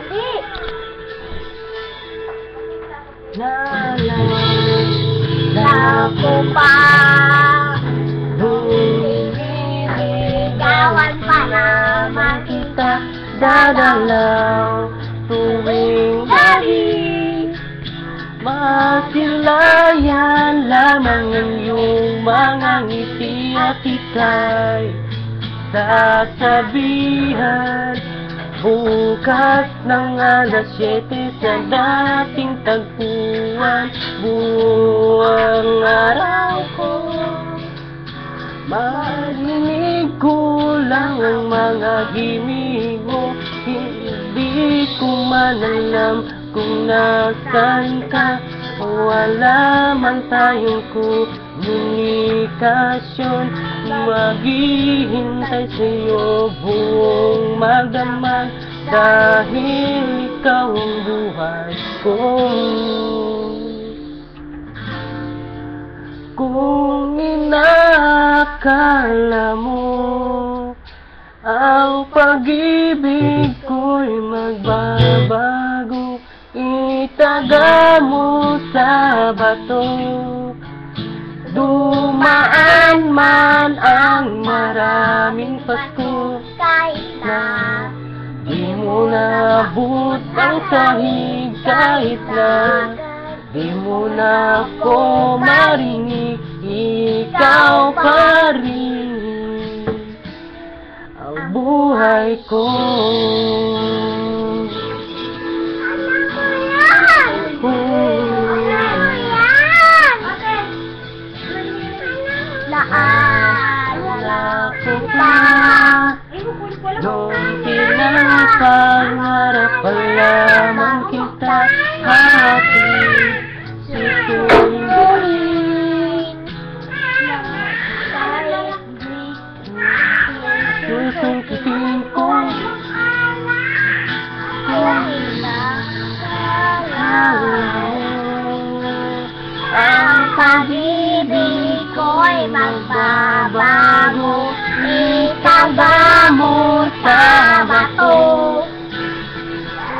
Hindi. Naalala ko pa, nililigawan pa naman kita, dadalaw tuwing gabi. Masilayan lamang ang iyong mga ngiti at ika'y sasabihan bukas ng alas 7 sa dating tagpuan. Buong araw ko, marinig ko lang ang mga himig mo. Hindi ko man alam kung nasan ka, wala man tayong komunikasyon. Maghihintay sa'yo buong magdamag, dahil ikaw ang buhay ko. Kung inakala mo ang pag-ibig ko'y magbabago, itaga mo sa bato. Dumaan man ang maraming Pasko, kahit na di mo naabot ang sahig, kahit na di mo na ako marinig, ikaw pa rin ang buhay ko. Naalala ko pa noong pinapangarap pa lamang kita, ating susunduin. Susungkitin ko ang pag-ibig ko'y magbabago, itaga mo sa bato.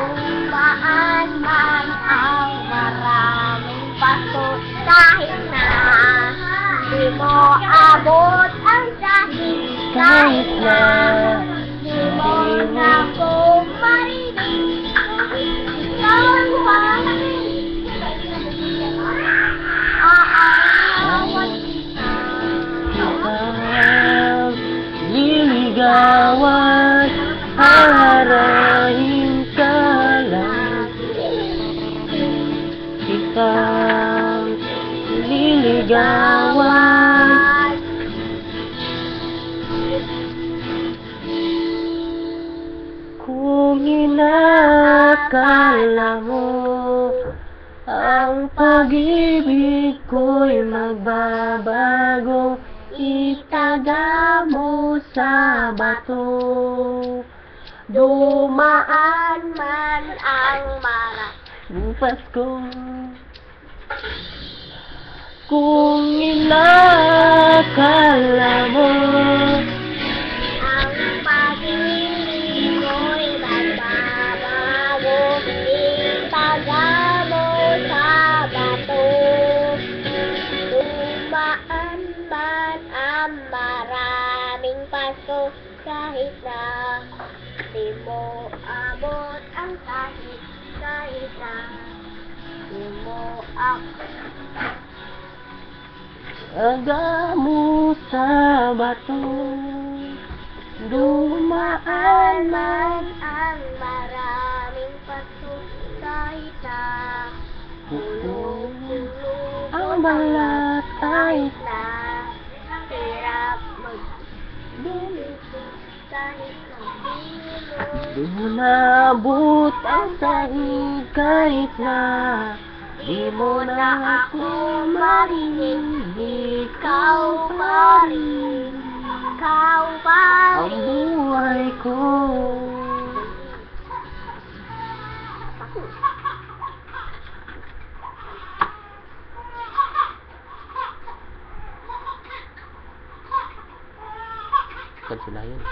Dumaan man ang maraming paso, kahit na di mo abot ang sahig, kahit na di mo na ko marinig, ikaw ang buhay. Liligawan, harahin ka lang, kitang liligawan. Kung inakala mo ang pag-ibig ko'y magbabago, itaga mo sa bato. Dumaan man ang maraming Pasko, kung inakala mo ang pag-ibig ko'y magbabago, itaga mo sa bato. Dumaan man ang maraming Pasko, kahit na di mo abot ang sahig, kahit na di mo itaga mo sa bato. Dumaan man ang maraming Pasko, kahit na hulog-hulog ang balat, kahit na hirap mag-dulisip, kahit na di mo naabot ang sahig, kahit na di mo na ako marinig, ikaw pa rin, ikaw pa rin ang buhay ko. Saan sila yun?